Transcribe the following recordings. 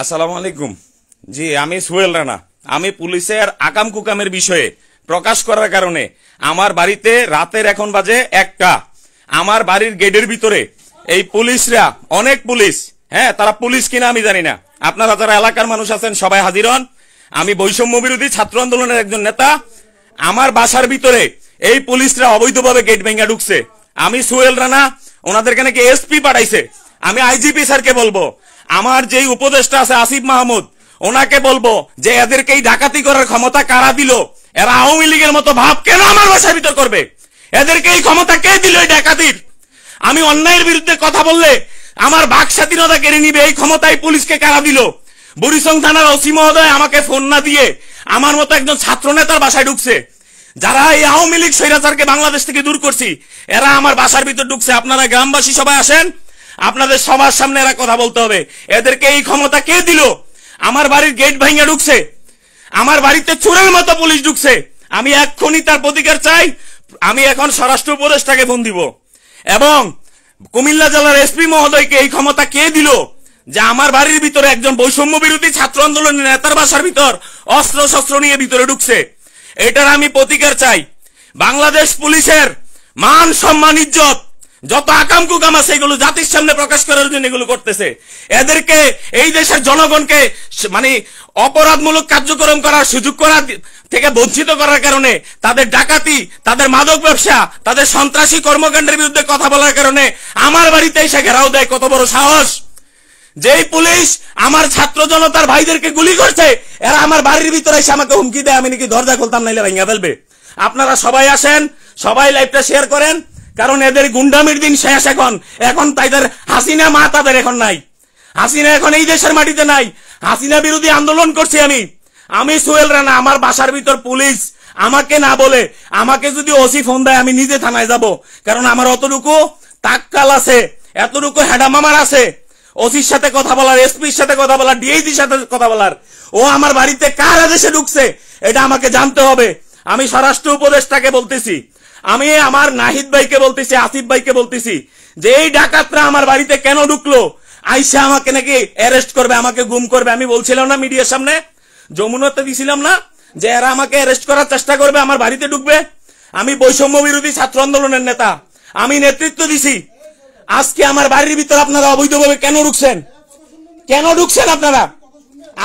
আসসালামু আলাইকুম। জি, আমি সোহেল রানা। আমি পুলিশের আকাম কুকামের বিষয়ে প্রকাশ করার কারণে আমার বাড়িতে রাতের এখন বাজে 1টা, আমার বাড়ির গেটের ভিতরে এই পুলিশরা, অনেক পুলিশ, হ্যাঁ তারা পুলিশ কিনা আমি জানি না, আপনারা যারা এলাকার মানুষ আছেন সবাই হাজির হন। আমি বৈষম্য বিরোধী ছাত্র আন্দোলনের একজন নেতা। আমার বাসার ভিতরে এই পুলিশরা অবৈধভাবে গেট ভেঙে ঢুকছে। আমি সোহেল রানা, ওনাদেরকে নাকি এসপি পাঠাইছে। আমি আইজিপি স্যারকে বলবো, আমার যেই উপদেষ্টা আছে আসিফ মাহমুদ, ওনাকে বলবো যে এদেরকে এই ডাকাতি করার ক্ষমতা কারা দিল? এরা আওয়ামী লীগের মতো ভাব কেন আমার বাসার ভিতর করবে? এদেরকে এই ক্ষমতা কে দিল এই ডাকাতির? আমি অন্যায়ের বিরুদ্ধে কথা বললে আমার বাক স্বাধীনতা কেড়ে নিবে, এই ক্ষমতায় পুলিশকে কারা দিল? বুড়িচং থানার ওসি মহোদয় আমাকে ফোন না দিয়ে আমার মতো একজন ছাত্র নেতার বাসায় ঢুকছে। যারা এই আওয়ামী লীগ স্বৈরাচারকে বাংলাদেশ থেকে দূর করছি, এরা আমার বাসার ভিতর ঢুকছে। আপনারা গ্রামবাসী সবাই আসেন, আপনাদের সবার সামনে এরা কথা বলতে হবে। এদেরকে এই ক্ষমতা কে দিল? আমার বাড়ির গেট ভেঙে ঢুকছে, আমার বাড়িতে চোরের মতো পুলিশ ঢুকছে। আমি এক্ষুনি তার প্রতিকার চাই। আমি এখন স্বরাষ্ট্র উপদেষ্টাকে ফোন দিব এবং কুমিল্লা জেলার এসপি মহোদয়কে এই ক্ষমতা কে দিল যে আমার বাড়ির ভিতরে একজন বৈষম্য বিরোধী ছাত্র আন্দোলনের নেতার বাসার ভিতর অস্ত্র শস্ত্র নিয়ে ভিতরে ঢুকছে? এটার আমি প্রতিকার চাই। বাংলাদেশ পুলিশের মান সম্মান ইজ্জত যত আকাম কুকাম আছে এগুলো জাতির সামনে প্রকাশ করার জন্য এগুলো করতেছে। এদেরকে এই দেশের জনগণকে মানে অপরাধমূলক কার্যক্রম করার সুযোগ করা থেকে বঞ্চিত করার কারণে, তাদের ডাকাতি, তাদের মাদক ব্যবসা, তাদের সন্ত্রাসী কর্মকাণ্ডের বিরুদ্ধে কথা বলার কারণে আমার বাড়িতে এসে ঘেরাও দেয়। কত বড় সাহস! যেই পুলিশ আমার ছাত্র জনতার ভাইদেরকে গুলি করছে, এরা আমার বাড়ির ভিতরে এসে আমাকে হুমকি দেয় আমি নাকি দরজা খুলতাম নাইলে ভেঙে ফেলবে। আপনারা সবাই আসেন, সবাই লাইভটা শেয়ার করেন, কারণ এদের গুন্ডামির দিন শেষ। এখন তাদের হাসিনা মা তাদের এখন নাই। হাসিনা এখন এই দেশের মাটিতে নাই। হাসিনা বিরোধী আন্দোলন করছি আমি সোহেল রানা। আমার বাসার ভিতর পুলিশ আমাকে না বলে, আমাকে যদি ওসি ফোন দেয় আমি নিজে থানায় যাব, কারণ আমার অতটুকু তাক্কাল আছে, এতটুকু হেডামামার আছে ওসির সাথে কথা বলার, এসপির সাথে কথা বলার, ডিআইজির সাথে কথা বলার। ও আমার বাড়িতে কার আদেশে ঢুকছে এটা আমাকে জানতে হবে। আমি স্বরাষ্ট্র উপদেষ্টাকে বলতেছি, আমি আমার নাহিদ ভাইকে বলতেছি, আসিফ ভাইকে বলতেছি যে এই ডাকাতরা আমার বাড়িতে কেন ঢুকলো? আইসা আমাকে নাকি অ্যারেস্ট করবে, আমাকে গুম করবে। আমি বলছিলাম না মিডিয়ার সামনে, যমুনাতে দিছিলাম না যে এরা আমাকে অ্যারেস্ট করার চেষ্টা করবে, আমার বাড়িতে ঢুকবে। আমি বৈষম্য বিরোধী ছাত্র আন্দোলনের নেতা, আমি নেতৃত্ব দিছি। আজকে আমার বাড়ির ভিতর আপনারা অবৈধভাবে কেন ঢুকছেন? কেন ঢুকছেন আপনারা?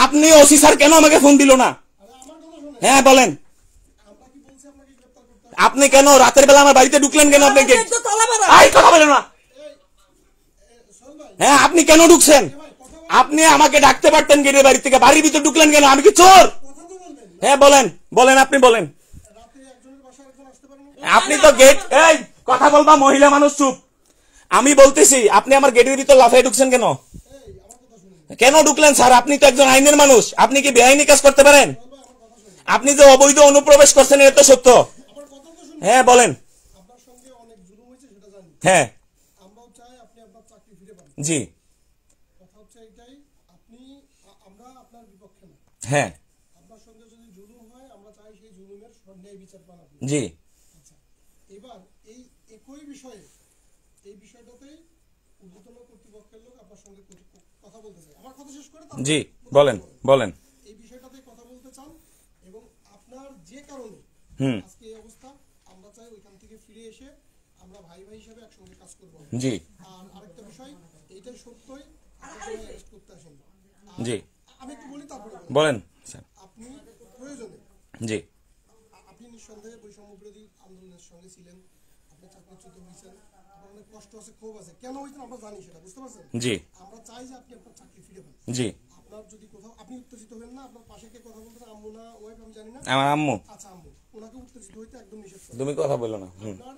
আপনি ওসি স্যার কেন আমাকে ফোন দিল না? হ্যাঁ বলেন, আপনি কেন রাতের বেলা আমার বাড়িতে ঢুকলেন কেন? আপনি কথা বলেন না। হ্যাঁ, আপনি কেন ঢুকছেন? আপনি আমাকে ডাকতে পারতেন গেটের বাড়ি থেকে, বাড়ির ভিতরে ঢুকলেন কেন? আমি কি চোর? হ্যাঁ বলেন, বলেন, আপনি বলেন। আপনি তো গেট, এই কথা বলবা মহিলা মানুষ, চুপ। আমি বলতেছি আপনি আমার গেটের ভিতর লাফাই ঢুকছেন কেন? কেন ঢুকলেন স্যার? আপনি তো একজন আইনের মানুষ, আপনি কি বেআইনি কাজ করতে পারেন? আপনি যে অবৈধ অনুপ্রবেশ করছেন এটা তো সত্য। হ্যাঁ বলেন। হ্যাঁ জি, হ্যাঁ জি, এবার এই একই বিষয়ে, এই বিষয়টাতে ঊর্ধ্বতন কর্তৃপক্ষের লোক আপনার সঙ্গে কথা বলতে চাই। আমার কথা শেষ করে জি বলেন, বলেন। এই বিষয়টাতে কথা বলতে চান এবং আপনার যে কারণে আজকে এই অবস্থা, আমরা চাই ওইখান থেকে ফিরে এসে আমরা ভাই ভাই হিসেবে একসঙ্গে কাজ করব। জি। আর আরেকটা বিষয়, এইটাই সত্যই আপনারা অ্যারেস্ট করতে আসেন। জি, আমি একটু বলি তারপরে বলেন স্যার। আপনি প্রয়োজনে, জি, আপনি নিঃসন্দেহে বৈষম্য বিরোধী আন্দোলনের সঙ্গে ছিলেন, আপনি চাকরিচ্যুত হয়েছেন, আপনার অনেক কষ্ট আছে, ক্ষোভ আছে। কেন হয়েছেন আমরা জানি, সেটা বুঝতে পারছেন। জি, আমরা চাই যে আপনি আপনার চাকরি ফিরে পান। জি। আপনার যদি কোথাও আপনি উত্তেজিত হবেন না, আপনার পাশে কে কথা বলতেন, আম্মু না ওয়াইফ আমি জানি না, আমার আম্মু। আচ্ছা আম্মু, ওনাকে উত্তেজিত হইতে একদম নিষেধ করেন। তুমি কথা বলো না। আপনার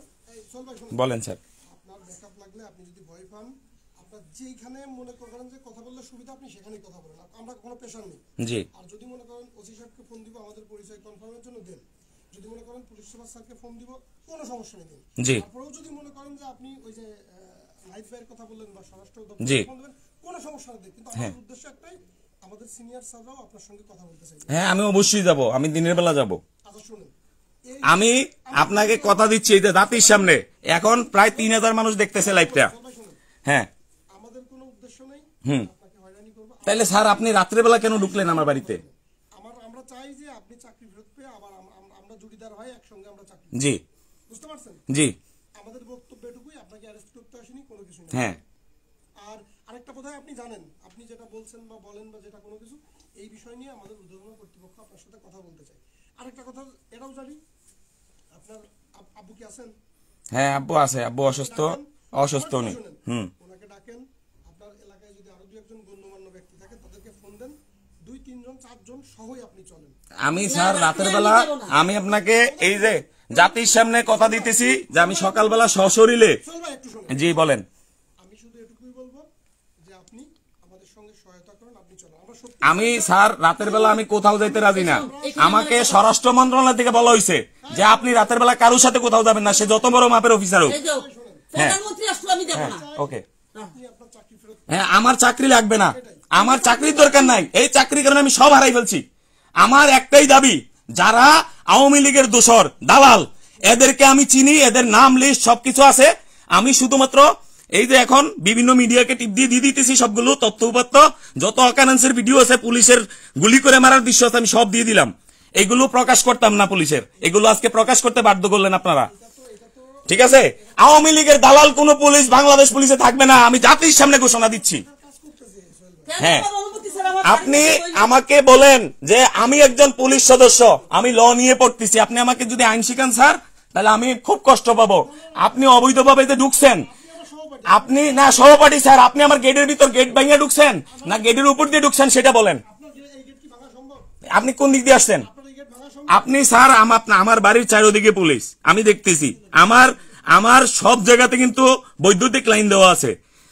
চল ভাই শুনুন, বলেন স্যার। আপনার ব্যাকআপ লাগলে আপনি যদি ভয় পান, আপনার যেইখানে মনে করেন যে কথা বললে সুবিধা আপনি সেখানেই কথা বলেন, আমরা কোনো প্রেশার নেই। জি। আর যদি মনে করেন ওসি সাহেবকে ফোন দিব আমাদের পরিচয় কনফার্মের জন্য দেন, যদি মনে করেন পুলিশ সুপার স্যারকে ফোন দিব কোনো সমস্যা নেই দেন। জি। তারপরেও যদি মনে করেন যে আপনি ওই যে লাইফ ভাইয়ের কথা বললেন বা স্বরাষ্ট্র দপ্তরে ফোন দেবেন, কোনো সমস্যা নেই। কিন্তু আমাদের উদ্দেশ্য একটাই, আমাদের সিনিয়র স্যাররাও আপনার সঙ্গে কথা বলতে চাই। হ্যাঁ আমি অবশ্যই যাব, আমি দিনের বেলা যাব। আচ্ছা শুনুন, আমি আপনাকে কথা দিচ্ছি এই যে জাতির সামনে এখন প্রায় 3000 মানুষ দেখতেছে লাইভটা। শুনুন, হ্যাঁ আমাদের কোনো উদ্দেশ্য উদ্দেশ্য নেই আপনাকে হয়রানি করব। তাহলে স্যার আপনি রাত্রেবেলা কেন ঢুকলেন আমার বাড়িতে? আমরা চাই যে আপনি চাকরি ফেরত পেয়ে আবার আমরা জুটিদার হয় একসঙ্গে আমরা চাকরি। জি, বুঝতে পারছেন? জি, আমাদের বক্তব্য এটুকুই, আপনাকে অ্যারেস্ট করতে আসেনি, কোনো কিছু না। হ্যাঁ। আর আরেকটা কথা আপনি জানেন, আপনি যেটা বলছেন বা বলেন বা যেটা কোনো কিছু, এই বিষয় নিয়ে আমাদের ঊর্ধ্বতন কর্তৃপক্ষ আপনার সাথে কথা বলতে চাই। আরেকটা কথা এটাও জানি, আপনার আব্বু কি আছেন? হ্যাঁ, আব্বু আছে, আব্বু অসুস্থ উনি। ওনাকে ডাকেন। আপনার এলাকায় যদি আরো 2-1 জন গণ্যমান্য ব্যক্তি থাকে তাদেরকে ফোন দেন, 2-3 জন 4 জন সহই আপনি চলেন। আমি স্যার রাতের বেলা আমি আপনাকে এই যে জাতির সামনে কথা দিতেছি যে আমি সকালবেলা সশরীরে। চল ভাই একটু শুনুন। জি বলেন। আমি শুধু এটুকুই বলবো যে আপনি আমাদের সঙ্গে সহায়তা করেন, আপনি চলেন। আমরা সত্যি আমি স্যার রাতের বেলা আমি কোথাও যাইতে রাজি না। আমাকে স্বরাষ্ট্র মন্ত্রণালয় থেকে বলা হয়েছে যে আপনি রাতের বেলা কারোর সাথে কোথাও যাবেন না, সে যত বড় মাপের অফিসার হোক। প্রধানমন্ত্রী আসলে আমি দেব না। ওকে, আপনি আপনার চাকরি ফেরত হ্যাঁ, আমার চাকরি লাগবে না, আমার চাকরির দরকার নাই। এই চাকরির কারণে আমি সব হারাই ফেলছি। আমার একটাই দাবি, যারা আওয়ামী লীগের দোসর দালাল এদেরকে আমি চিনি, এদের নাম লিস্ট সবকিছু আছে। আমি শুধুমাত্র এই যে এখন বিভিন্ন মিডিয়াকে টিপ দিয়ে দিতেছি সবগুলো তথ্য উপাত্ত, যত অকারেন্সের ভিডিও আছে, পুলিশের গুলি করে মারার দৃশ্য আছে, আমি সব দিয়ে দিলাম। এগুলো প্রকাশ করতাম না পুলিশের, এগুলো আজকে প্রকাশ করতে বাধ্য করলেন আপনারা। ঠিক আছে, আওয়ামী লীগের দালাল কোন পুলিশ বাংলাদেশ পুলিশে থাকবে না, আমি জাতির সামনে ঘোষণা দিচ্ছি। হ্যাঁ, আপনি আমাকে বলেন যে আমি একজন পুলিশ সদস্য, আমি ল নিয়ে পড়তেছি, আপনি আমাকে যদি আইন শিখান স্যার, তাহলে আমি খুব কষ্ট পাবো। আপনি অবৈধভাবে যে ঢুকছেন, আপনি না সহপাঠী স্যার, আপনি আমার গেটের ভিতর গেট ভাঙিয়ে ঢুকছেন না গেটের উপর দিয়ে ঢুকছেন সেটা বলেন। এই গেট কি ভাঙা সম্ভব? আপনি কোন দিক দিয়ে আসছেন? আপনার এই গেট ভাঙা সম্ভব? আপনি স্যার আমার বাড়ির চারিদিকে পুলিশ, আমি দেখতেছি। আমার সব জায়গাতে কিন্তু বৈদ্যুতিক লাইন দেওয়া আছে।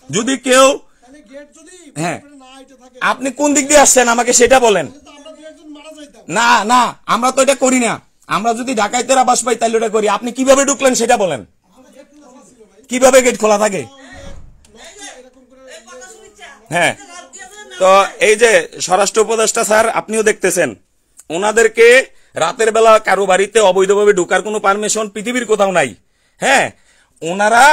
যদি কেউ তাহলে গেট যদি হ্যাঁ, না এটা থাকে আপনি কোন দিক দিয়ে আসছেন আমাকে সেটা বলেন। তো আমরা 2-1 জন মারা যাইতাম। না না, আমরা তো এটা করি না। আমরা যদি ডাকাইতের আবাস পাই তাহলে ওটা করি। আপনি কিভাবে ঢুকলেন সেটা বলেন। আমাদের গেট খোলা ছিল ভাই। কিভাবে গেট খোলা থাকে? এরকম করে হ্যাঁ, তো এই যে স্বরাষ্ট্র উপদেষ্টা স্যার আপনিও দেখতেছেন, ওনাদেরকে রাতের বেলা কারো বাড়িতে অবৈধভাবে ঢোকার কোনো পারমিশন পৃথিবীর কোথাও নাই। হ্যাঁ, ওনারা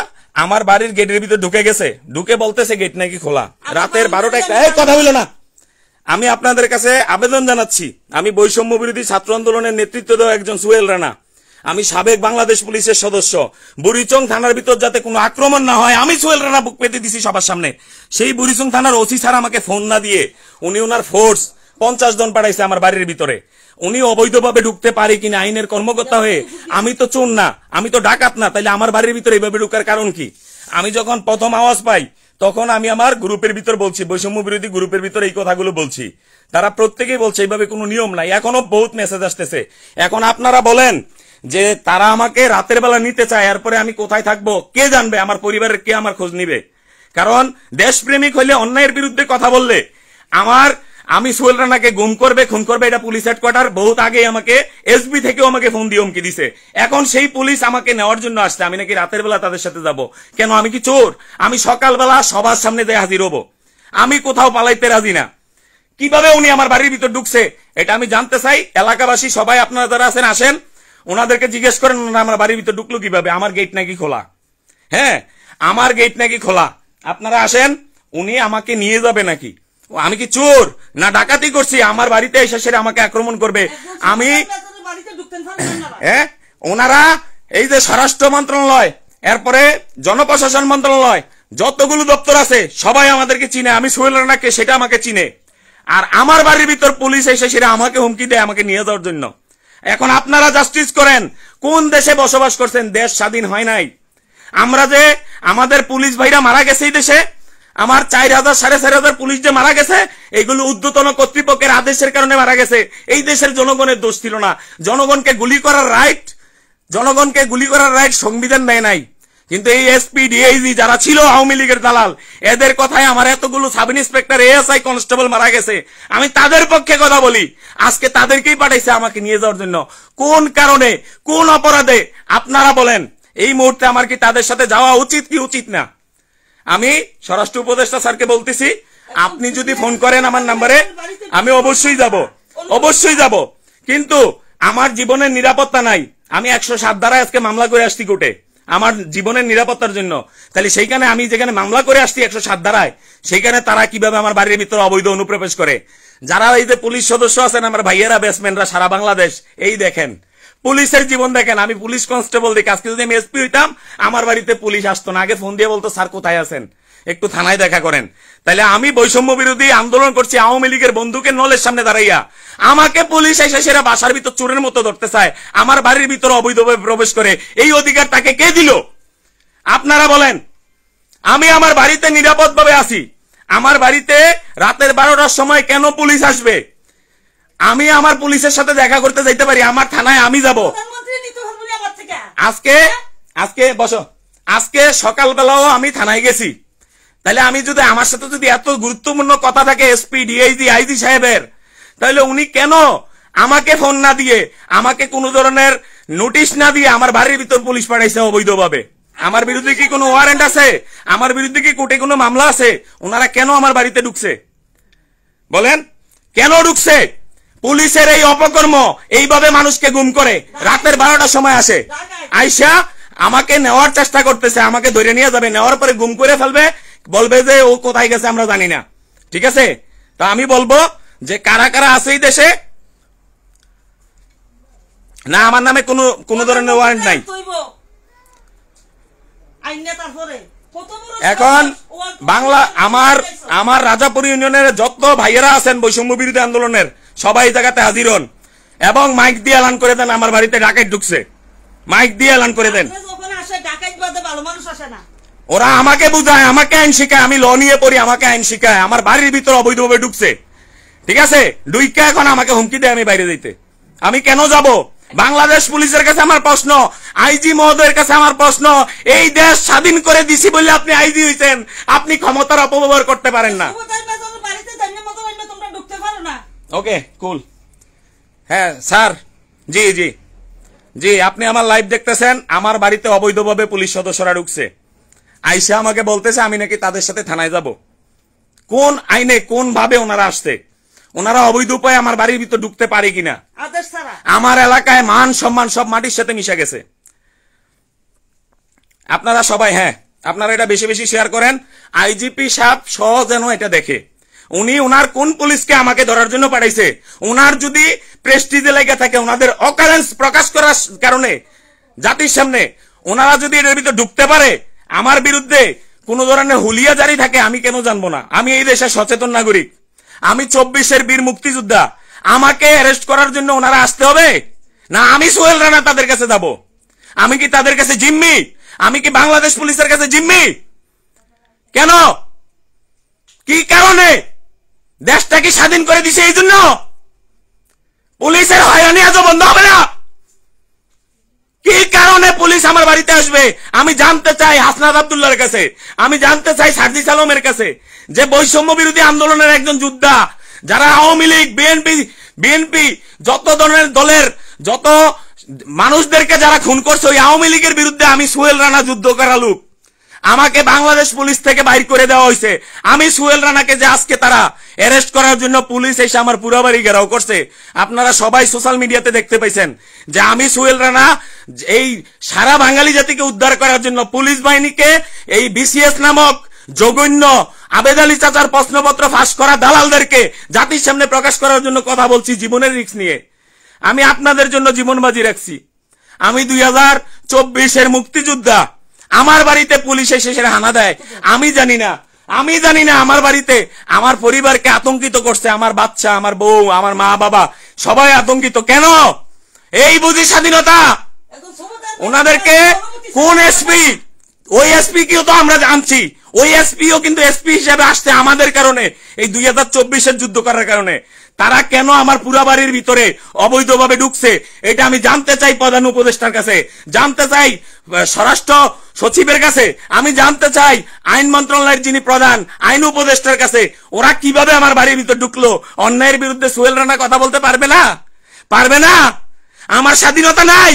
আমার বাড়ির গেটের ভিতরে ঢুকে গেছে, ঢুকে বলতেছে গেট নাকি খোলা। রাতের 12টা কথা হইল না। আমি আপনাদের কাছে আবেদন জানাচ্ছি, আমি বৈষম্য বিরোধী ছাত্র আন্দোলনের নেতৃত্ব দেওয়া একজন সোহেল রানা, আমি সাবেক বাংলাদেশ পুলিশের সদস্য। বুড়িচং থানার ভিতর যাতে কোনো আক্রমণ না হয়, আমি সোহেল রানা বুক পেতে দিছি সবার সামনে। সেই বুড়িচং থানার ওসি স্যার আমাকে ফোন না দিয়ে উনি ওনার ফোর্স 50 জন পাঠাইছে আমার বাড়ির ভিতরে। উনি অবৈধভাবে ঢুকতে পারে কিনা আইনের কর্মকর্তা হয়ে? আমি তো চোর না, আমি তো ডাকাত না, তাইলে আমার বাড়ির ভিতরে এইভাবে ঢুকার কারণ কি? আমি যখন প্রথম আওয়াজ পাই তখন আমি আমার গ্রুপের ভিতর বলছি, বৈষম্য বিরোধী গ্রুপের ভিতরে এই কথাগুলো বলছি। তারা প্রত্যেকেই বলছে এইভাবে কোনো নিয়ম নাই। এখনো বহুত মেসেজ আসতেছে। এখন আপনারা বলেন যে তারা আমাকে রাতের বেলা নিতে চায়, এরপরে আমি কোথায় থাকবো কে জানবে? আমার পরিবারের কে আমার খোঁজ নিবে? কারণ দেশপ্রেমিক হইলে, অন্যায়ের বিরুদ্ধে কথা বললে আমি সোহেল রানাকে গুম করবে, খুন করবে, এটা পুলিশ হেডকোয়ার্টার বহুত আগে আমাকে এসবি থেকেও আমাকে ফোন দিয়ে হুমকি দিছে। এখন সেই পুলিশ আমাকে নেওয়ার জন্য আসছে, আমি নাকি রাতের বেলা তাদের সাথে যাব? কেন? আমি কি চোর? আমি সকালবেলা সবার সামনে দিয়ে হাজির হবো, আমি কোথাও পালাইতে রাজি না। কিভাবে উনি আমার বাড়ির ভিতর ঢুকছে এটা আমি জানতে চাই। এলাকাবাসী সবাই আপনারা যারা আছেন আসেন, ওনাদেরকে জিজ্ঞেস করেন ওনারা আমার বাড়ির ভিতর ঢুকলো কিভাবে। আমার গেট নাকি খোলা? হ্যাঁ, আমার গেট নাকি খোলা। আপনারা আসেন, উনি আমাকে নিয়ে যাবে নাকি? আমি কি চোর না ডাকাতি করছি? আমার বাড়িতে এসে সেরে আমাকে আক্রমণ করবে। আমি হ্যাঁ, ওনারা এই যে স্বরাষ্ট্র মন্ত্রণালয়, এরপরে জনপ্রশাসন মন্ত্রণালয়, যতগুলো দপ্তর আছে সবাই আমাদেরকে চিনে। আমি সোহেল রানাকে সেটা আমাকে চিনে। আর আমার বাড়ির ভিতর পুলিশ এসে সেটা আমাকে হুমকি দেয় আমাকে নিয়ে যাওয়ার জন্য। এখন আপনারা জাস্টিস করেন, কোন দেশে বসবাস করছেন? দেশ স্বাধীন হয় নাই। আমরা যে আমাদের পুলিশ ভাইরা মারা গেছে এই দেশে, আমার 4000 4500 পুলিশ যে মারা গেছে, এগুলো ঊর্ধ্বতন কর্তৃপক্ষের আদেশের কারণে মারা গেছে। এই দেশের জনগণের দোষ ছিল না। জনগণকে গুলি করার রাইট সংবিধান দেয় নাই। কিন্তু এই এসপি ডিআইজি যারা ছিল আওয়ামী লীগের দালাল, এদের কথায় আমার এতগুলো সাব ইন্সপেক্টর এএসআই কনস্টেবল মারা গেছে। আমি তাদের পক্ষে কথা বলি। আজকে তাদেরকেই পাঠাইছে আমাকে নিয়ে যাওয়ার জন্য। কোন কারণে, কোন অপরাধে? আপনারা বলেন। এই মুহূর্তে আমার কি তাদের সাথে যাওয়া উচিত কি উচিত না? আমি স্বরাষ্ট্র উপদেষ্টা স্যারকে বলতেছি, আপনি যদি ফোন করেন আমার নাম্বারে, আমি অবশ্যই যাব। কিন্তু আমার জীবনের নিরাপত্তা নাই। আমি 107 ধারায় আজকে মামলা করে আসছি কোর্টে। আমার জীবনের নিরাপত্তার জন্য, তাহলে সেইখানে আমি যেখানে মামলা করে আসছি 107 ধারায়, সেইখানে তারা কিভাবে আমার বাড়ির ভিতরে অবৈধ অনুপ্রবেশ করে? যারা এই যে পুলিশ সদস্য আছেন আমার ভাইয়েরা, ব্যাটসম্যানরা সারা বাংলাদেশ, এই দেখেন পুলিশের জীবন দেখেন। আমি পুলিশ কনস্টেবল দেখি, আজকে যদি আমি এসপি হইতাম আমার বাড়িতে পুলিশ আসতো না, আগে ফোন দিয়ে বলতো স্যার কোথায় আছেন, একটু থানায় দেখা করেন। তাহলে আমি বৈষম্য বিরোধী আন্দোলন করছি আওয়ামী লীগের বন্দুকের নলের সামনে দাঁড়াইয়া, আমাকে পুলিশ এসে সেরা বাসার ভিতর চোরের মতো ধরতে চায়, আমার বাড়ির ভিতরে অবৈধভাবে প্রবেশ করে, এই অধিকার তাকে কে দিল? আপনারা বলেন। আমি আমার বাড়িতে নিরাপদ ভাবে আছি, আমার বাড়িতে রাতের 12টার সময় কেন পুলিশ আসবে? আমি আমার পুলিশের সাথে দেখা করতে যাইতে পারি, আমার থানায় আমি যাব। আজকে বসো, আজকে সকালবেলাও আমি থানায় গেছি। তাহলে আমি যদি আমার সাথে যদি এত গুরুত্বপূর্ণ কথা থাকে এসপি, ডিআইজি, আইজি সাহেবের, তাহলে উনি কেন আমাকে ফোন না দিয়ে, আমাকে কোন ধরনের নোটিশ না দিয়ে আমার বাড়ির ভিতর পুলিশ পাঠাইছে অবৈধভাবে? আমার বিরুদ্ধে কি কোনো ওয়ারেন্ট আছে? আমার বিরুদ্ধে কি কোর্টে কোনো মামলা আছে? ওনারা কেন আমার বাড়িতে ঢুকছে বলেন? কেন ঢুকছে? পুলিশের এই অপকর্ম এইভাবে মানুষকে গুম করে, রাতের 12টার সময় আসে, আইসা আমাকে নেওয়ার চেষ্টা করতেছে, আমাকে ধরে নিয়ে যাবে, নেওয়ার পরে গুম করে ফেলবে, বলবে যে ও কোথায় গেছে আমরা জানি না। ঠিক আছে, তা আমি বলবো যে কারা কারা আছে এই দেশে, না আমার নামে কোনো ধরনের ওয়ারেন্ট নাই। এখন বাংলা আমার রাজাপুর ইউনিয়নের যত ভাইয়েরা আছেন বৈষম্য বিরোধী আন্দোলনের, সবাই জায়গাতে হাজির হন এবং মাইক দিয়ে এলান করে দেন আমার বাড়িতে ডাকাত ঢুকছে, মাইক দিয়ে এলান করে দেন। ওরা আমাকে বুঝায়, আমাকে আইন শিখায়, আমি ল নিয়ে পড়ি, আমাকে আইন শিখায়, আমার বাড়ির ভিতর অবৈধভাবে ঢুকছে। ঠিক আছে, ডুইকা এখন আমাকে হুমকি দেয় আমি বাইরে যাইতে। আমি কেন যাব? বাংলাদেশ পুলিশের কাছে আমার প্রশ্ন, আইজি মহোদয়ের কাছে আমার প্রশ্ন, এই দেশ স্বাধীন করে দিছি বলে আপনি আইজি হইছেন, আপনি ক্ষমতার অপব্যবহার করতে পারেন না। ওকে কুল। হ্যাঁ স্যার, জি জি জি, আপনি আমার লাইভ দেখতেছেন, আমার বাড়িতে অবৈধভাবে পুলিশ সদস্যরা ঢুকছে, আইসা আমাকে বলতেছে আমি নাকি তাদের সাথে থানায় যাব। কোন আইনে, কোন ভাবে ওনারা আসছে? ওনারা অবৈধ উপায়ে আমার বাড়ির ভিতর ঢুকতে পারে কিনা? আমার এলাকায় মান সম্মান সব মাটির সাথে মিশে গেছে। আপনারা সবাই, হ্যাঁ আপনারা এটা বেশি বেশি শেয়ার করেন, আইজিপি সাহেব সহ যেন এটা দেখে। উনি ওনার কোন পুলিশকে আমাকে ধরার জন্য পাঠাইছে? ওনার যদি প্রেস্টিজে লেগে থাকে, ওনাদের অকারেন্স প্রকাশ করার কারণে জাতির সামনে ওনারা যদি এর ভিতর ঢুকতে পারে, আমার বিরুদ্ধে কোন ধরনের হুলিয়া জারি থাকে, আমি কেন জানবো না? আমি এই দেশের সচেতন নাগরিক, আমি 24-এর বীর মুক্তিযোদ্ধা, আমাকে অ্যারেস্ট করার জন্য ওনারা আসতে হবে না? আমি সোহেল রানা তাদের কাছে যাব? আমি কি তাদের কাছে জিম্মি? আমি কি বাংলাদেশ পুলিশের কাছে জিম্মি? কেন? কি কারণে? দেশটা কি স্বাধীন করে দিছে এই জন্য? পুলিশের হয়রানি আজও বন্ধ হবে না? কি কারণে পুলিশ আমার বাড়িতে আসবে? আমি জানতে চাই হাসনাত আব্দুল্লাহর কাছে, আমি জানতে চাই সার্জিস আলমের কাছে, যে বৈষম্য বিরোধী আন্দোলনের একজন যোদ্ধা, যারা আওয়ামী লীগ, বিএনপি যত ধরনের দলের যত মানুষদেরকে যারা খুন করছে, ওই আওয়ামী লীগের বিরুদ্ধে আমি সোহেল রানা যুদ্ধ করা লোক। আমাকে বাংলাদেশ পুলিশ থেকে বাইর করে দেওয়া হয়েছে। আমি সোহেল রানাকে যে আজকে তারা অ্যারেস্ট করার জন্য পুলিশ এসে আমার পুরো বাড়ি ঘেরাও করছে, আপনারা সবাই সোশ্যাল মিডিয়াতে দেখতে পাইছেন যে আমি সোহেল রানা এই সারা বাঙালি জাতিকে উদ্ধার করার জন্য পুলিশ বাহিনীকে, এই বিসিএস নামক জঘন্য আবেদ আলী চাচার প্রশ্নপত্র ফাঁস করা দালালদেরকে জাতির সামনে প্রকাশ করার জন্য কথা বলছি জীবনের রিস্ক নিয়ে। আমি আপনাদের জন্য জীবন বাজি রাখছি। আমি 2024-এর মুক্তিযোদ্ধা, আমার বাড়িতে পুলিশ এসে হানা দেয়, আমি জানি না আমার বাড়িতে আমার পরিবারকে আতঙ্কিত করছে, আমার বাচ্চা, আমার বউ, আমার মা বাবা সবাই আতঙ্কিত। কেন? এই বুঝি স্বাধীনতা? ওনাদেরকে কোন এসপি, ওই এসপি কেও তো আমরা জানছি, ওই এসপিও কিন্তু এসপি হিসেবে আসছে আমাদের কারণে, এই 2024-এর যুদ্ধ করার কারণে। তারা কেন আমার পুরা বাড়ির ভিতরে অবৈধভাবে ঢুকছে এটা আমি জানতে চাই প্রধান উপদেষ্টার কাছে, জানতে চাই স্বরাষ্ট্র সচিবের কাছে, আমি জানতে চাই আইন মন্ত্রণালয়ের যিনি প্রধান আইন উপদেষ্টার কাছে। ওরা কিভাবে আমার বাড়ির ভিতর ঢুকলো? অন্যায়ের বিরুদ্ধে সোহেল রানা কথা বলতে পারবে না? পারবে না? আমার স্বাধীনতা নাই?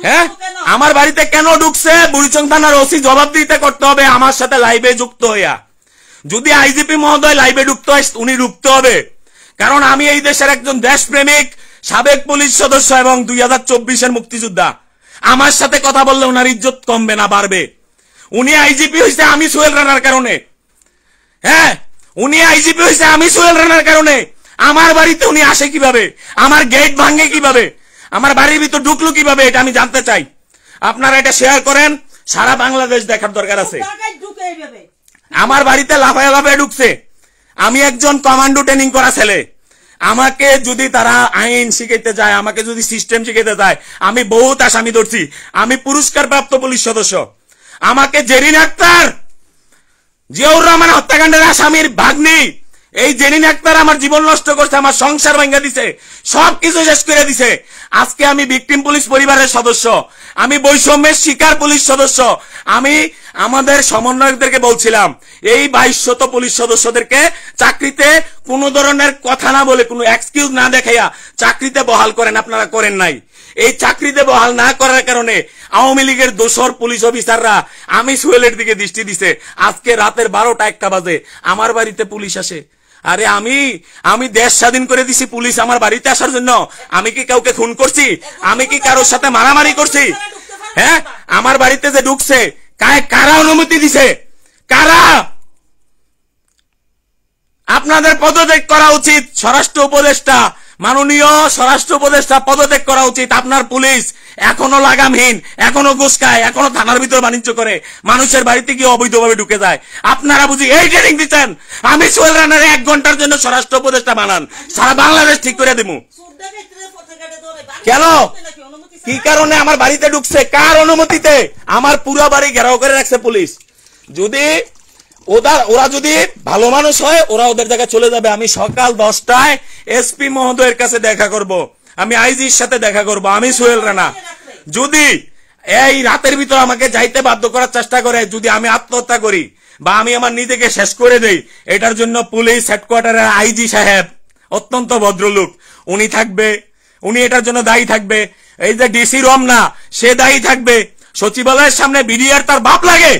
হ্যাঁ, আমার বাড়িতে কেন ঢুকছে? বুড়িচং থানার ওসি জবাব দিতে করতে হবে আমার সাথে লাইভে যুক্ত হইয়া। যদি আইজিপি মহোদয় লাইভে ঢুকতে হয় উনি ঢুকতে হবে, কারণ আমি এই দেশের একজন দেশপ্রেমিক সাবেক পুলিশ সদস্য এবং 2024-এর মুক্তিযোদ্ধা। আমার সাথে কথা বললে ওনার ইজ্জত কমবে না, বাড়বে। উনি আইজিপি হয়েছে আমি সোহেল রানার কারণে। হ্যাঁ, উনি আইজিপি হয়েছে আমি সোহেল রানার কারণে। আমার বাড়িতে উনি আসে কিভাবে, আমার গেট ভাঙে কিভাবে, আমার বাড়ির ভিতর ঢুকলো কিভাবে, এটা আমি জানতে চাই। আপনারা এটা শেয়ার করেন, সারা বাংলাদেশ দেখার দরকার আছে। আমার বাড়িতে লাফায় লাফায় ঢুকছে। আমি একজন কমান্ডো ট্রেনিং করা ছেলে। আমাকে যদি তারা আইন শিখাইতে যায়, আমাকে যদি সিস্টেম শিখাইতে যায়, আমি বহুত আসামি ধরছি। আমি পুরস্কার প্রাপ্ত পুলিশ সদস্য। আমাকে জেরিন আক্তার, জিয়াউর রহমান হত্যাকাণ্ডের আসামির ভাগ্নি, এই জেরিন আক্তার আমার জীবন নষ্ট করছে, আমার সংসার ভাঙা দিছে, সবকিছু শেষ করে দিছে। আজকে আমি ভিকটিম পুলিশ পরিবারের সদস্য, আমি বৈষম্যের শিকার পুলিশ সদস্য। আমি আমাদের সমন্বয়কদেরকে বলছিলাম, এই 2200 পুলিশ সদস্যদেরকে চাকরিতে কোন ধরনের কথা না বলে, কোনো এক্সকিউজ না দেখাইয়া চাকরিতে বহাল করেন। আপনারা করেন নাই। এই চাকরিতে বহাল না করার কারণে আওয়ামী লীগের দোসর পুলিশ অফিসাররা আমি সোহেলের দিকে দৃষ্টি দিছে। আজকে রাতের 12টা-1টা বাজে আমার বাড়িতে পুলিশ আসে। আরে আমি দেশ স্বাধীন করে দিছি পুলিশ আমার বাড়িতে আসার জন্য? আমি কি কাউকে খুন করছি? আমি কি কারোর সাথে মারামারি করছি? হ্যাঁ, আমার বাড়িতে যে ঢুকছে কারা অনুমতি দিছে? কারা? আপনাদের পদত্যাগ করা উচিত। স্বরাষ্ট্র উপদেষ্টা, মাননীয় স্বরাষ্ট্র উপদেষ্টা পদত্যাগ করা উচিত। আপনার পুলিশ এখনো লাগামহীন, এখনো ঘুষ খায়, এখনো থানার ভিতর বাণিজ্য করে, মানুষের বাড়িতে গিয়ে অবৈধভাবে ঢুকে যায়। আপনারা বুঝি এই ট্রেনিং দিচ্ছেন? আমি সোহেল রানার 1 ঘন্টার জন্য স্বরাষ্ট্র উপদেষ্টা বানান, সারা বাংলাদেশ ঠিক করে দেবো। কেন? কি কারণে আমার বাড়িতে ঢুকছে? কার অনুমতিতে? আমার পুরো বাড়ি ঘেরাও করে রাখছে পুলিশ। যদি ওরা যদি ভালো মানুষ হয়, ওরা ওদের জায়গায় চলে যাবে। আমি সকাল 10টায় এসপি মহোদয়ের কাছে দেখা করব, আমি আইজির সাথে দেখা করব। আমি সোহেল রানা যদি এই রাতের ভিতর আমাকে যাইতে বাধ্য করার চেষ্টা করে, যদি আমি আত্মহত্যা করি বা আমি আমার নিজেকে শেষ করে দেই, এটার জন্য পুলিশ হেডকোয়ার্টারের আইজি সাহেব অত্যন্ত ভদ্রলোক, উনি থাকবে, উনি এটার জন্য দায়ী থাকবে। এই যে ডিসি রমনা, সে দায়ী থাকবে। সচিবালয়ের সামনে বিডিআর তার বাপ লাগে,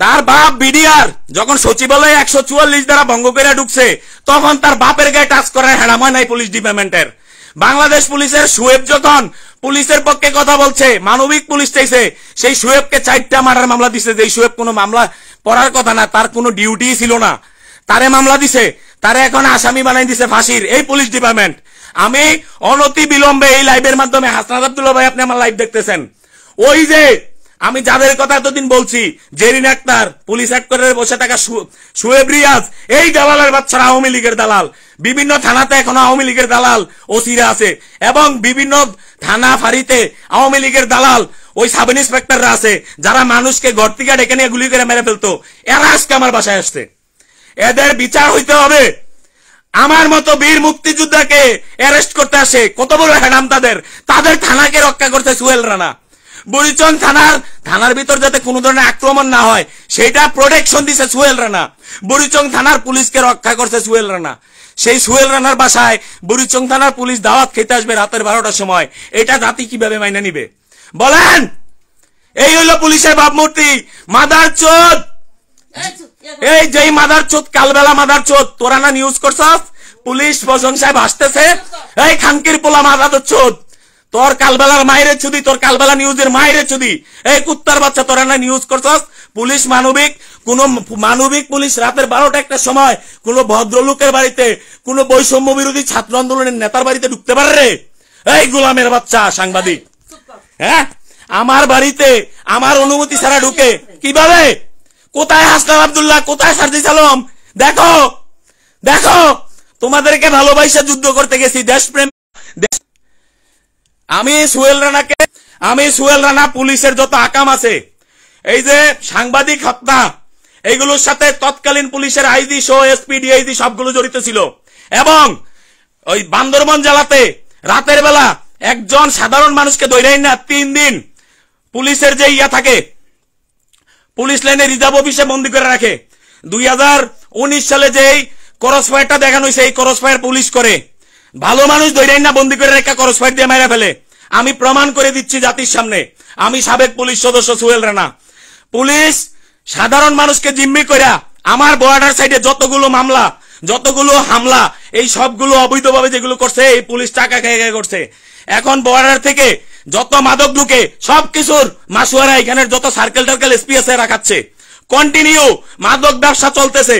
তার বাপ বিডিআর যখন সচিবালয়ে 144 দ্বারা ভঙ্গ করে ঢুকছে, তখন তার বাপের গায়ে টাচ করার হেড়াময় নাই পুলিশ ডিপার্টমেন্টের। বাংলাদেশ পুলিশের সুয়েব যখন পুলিশের পক্ষে কথা বলছে, মানবিক পুলিশ চাইছে, সেই সুয়েবকে 4টা মার্ডার মামলা দিছে। যে সুয়েব কোনো মামলা পড়ার কথা না, তার কোনো ডিউটি ছিল না, তারে মামলা দিছে, তারে এখন আসামি বানাই দিছে ফাঁসির এই পুলিশ ডিপার্টমেন্ট। আমি অনতি বিলম্বে এই লাইভের মাধ্যমে, হাসনাত আব্দুল্লাহ ভাই আপনি আমার লাইভ দেখতেছেন, ওই যে আমি যাদের কথা এতদিন বলছি, জেরিন আক্তার, পুলিশ হেডকোয়ার্টারে বসে থাকা সুয়েব রিয়াজ, এই দালালের বাচ্চারা আওয়ামী লীগের দালাল। বিভিন্ন থানাতে এখনো আওয়ামী লীগের দালাল ওসিরা আছে, এবং বিভিন্ন থানা ফাঁড়িতে আওয়ামী লীগের দালাল ওই সাব ইন্সপেক্টররা আছে, যারা মানুষকে ঘর থেকে ডেকে নিয়ে গুলি করে মেরে ফেলতো। এরা আজকে আমার বাসায় আসছে। এদের বিচার হইতে হবে। আমার মতো বীর মুক্তিযোদ্ধাকে অ্যারেস্ট করতে আসে, কত বড় হ্যাডাম তাদের। তাদের থানাকে রক্ষা করতে সোহেল রানা। বুড়িচং থানার ভিতর যাতে কোনো ধরনের আক্রমণ না হয়, সেটা প্রোটেকশন দিছে সোহেল রানা। বুড়িচং থানার পুলিশকে রক্ষা করছে সোহেল রানা। সেই সোহেল রানার বাসায় বুড়িচং থানার পুলিশ দাওয়াত খেতে আসবে রাতের 12টার সময়। এটা জাতি কিভাবে মাইনে নিবে বলেন? এই হইল পুলিশের ভাবমূর্তি। মাদারচোদ, এই যেই মাদারচোদ, কালবেলা মাদারচোদ, তোরা না নিউজ করছস, পুলিশ প্রশংসায় ভাসতেছে, এই খানকির পোলা মাদারচোদ, তোর কালবেলার মায়ের চুদি, তোর কালবেলা নিউজের মায়ের চুদি, এই কুত্তার বাচ্চা, তোরা না নিউজ করছস। পুলিশ মানবিক, কোন মানবিক পুলিশ রাতের 12টা-1টার সময় কোন ভদ্রলোকের বাড়িতে, কোন বৈষম্য বিরোধী ছাত্র আন্দোলনের নেতার বাড়িতে ঢুকতে পারে রে? এই গোলামের বাচ্চা সাংবাদিক, হ্যাঁ, আমার বাড়িতে আমার অনুমতি ছাড়া ঢুকে কিভাবে? কোথায় হাসনাত আব্দুল্লাহ, কোথায় সার্জিস আলম? দেখো দেখো, তোমাদেরকে ভালোবাসা যুদ্ধ করতে গেছি, দেশপ্রেম। আমি সোহেল রানা পুলিশের যত আকাম আছে, এই যে সাংবাদিক হত্যা, এইগুলোর সাথে তৎকালীন পুলিশের আইজি সহ এসপি ডিআইজি সবগুলো জড়িত ছিল। এবং ওই বান্দরবান জেলাতে রাতের বেলা একজন সাধারণ মানুষকে ধরে না 3 দিন পুলিশের যে ইয়া থাকে, পুলিশ লাইনে রিজার্ভ অফিসে বন্দি করে রাখে। 2019 সালে যেই ক্রস ফায়ারটা দেখানো হয়েছে, এই ক্রস ফায়ার পুলিশ করে, ভালো মানুষ ধরে না বন্দি করে রেখা ক্রস ফায়ার দিয়ে মেরে ফেলে। আমি প্রমাণ করে দিচ্ছি জাতির সামনে, আমি সাবেক পুলিশ সদস্য সোহেল রানা। পুলিশ সাধারণ মানুষকে জিম্মি করে আমার বর্ডার সাইডে যতগুলো মামলা, যতগুলো হামলা, এই সবগুলো অবৈধভাবে যেগুলো করছে, এই পুলিশ টাকা খেয়ে করছে। এখন বর্ডার থেকে যত মাদক ঢুকে সবকিছুর মাসুয়ারা এখানের যত সার্কেল টার্কেল এসপিএস এরা খাচ্ছে, কন্টিনিউ মাদক ব্যবসা চলতেছে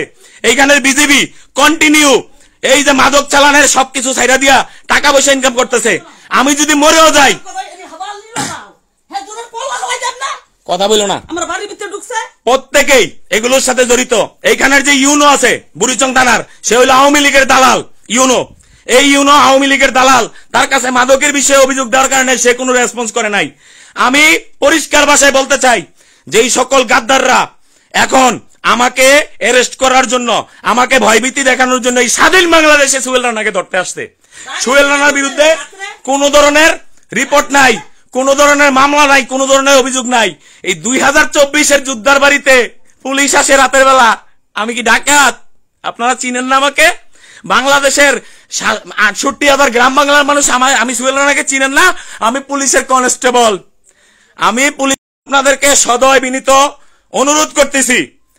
এইখানের বিজেপি, কন্টিনিউ এই যে মাদক চালানের সবকিছু ছাইড়া দিয়া টাকা পয়সা ইনকাম করতেছে। আমি যদি মরেও যাই, কথা বলো না, আমার বাড়ির ভিতরে ঢুকছে, প্রত্যেকেই এগুলোর সাথে জড়িত। এইখানের যে ইউনো আছে বুড়িচং থানার, সে হলো আওয়ামী লীগের দালাল ইউনো। এই ইউনো আওয়ামী লীগের দালাল, তার কাছে মাদকের বিষয়ে অভিযোগ দেওয়ার কারণে সে কোনো রেসপন্স করে নাই। আমি পরিষ্কার ভাষায় বলতে চাই, যেই সকল গাদ্দাররা এখন আমাকে অ্যারেস্ট করার জন্য, আমাকে ভয়ভীতি দেখানোর জন্য এই স্বাধীন বাংলাদেশে সোহেল রানাকে ধরতে আসছে, সোহেল রানার বিরুদ্ধে কোন ধরনের রিপোর্ট নাই, কোন ধরনের মামলা নাই, কোন ধরনের অভিযোগ নাই। এই 2024-এর যোদ্ধার বাড়িতে পুলিশ আসে রাতের বেলা। আমি কি ডাকাত? আপনারা চিনেন না আমাকে? বাংলাদেশের 68,000 গ্রাম বাংলার মানুষ আমি সোহেল রানাকে চিনেন না? আমি পুলিশের কনস্টেবল। আমি পুলিশ আপনাদেরকে সদয় বিনীত অনুরোধ করতেছি,